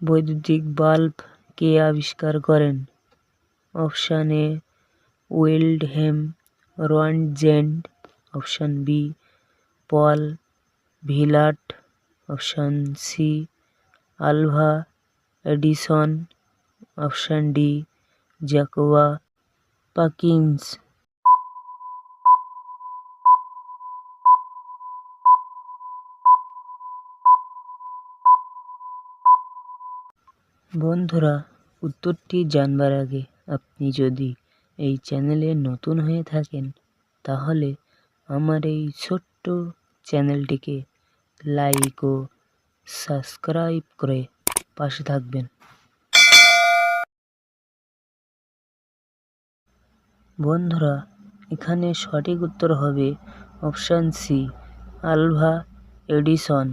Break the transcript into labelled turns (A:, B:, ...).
A: বৈদ্যুতিক বাল্ব কে আবিষ্কার করেন? Option A Wilhelm Rontgen, option B Paul Villard, option C Alva Edison, option D Jacob Perkins. বন্ধুরা, উত্তরটি জানবার আগে আপনি যদি এই চ্যানেলে নতুন হয়ে থাকেন তাহলে আমার এই ছোট্ট চ্যানেলটিকে লাইক ও সাবস্ক্রাইব করে পাশে থাকবেন। বন্ধুরা, এখানে সঠিক উত্তর হবে অপশান সি আলভা এডিসন।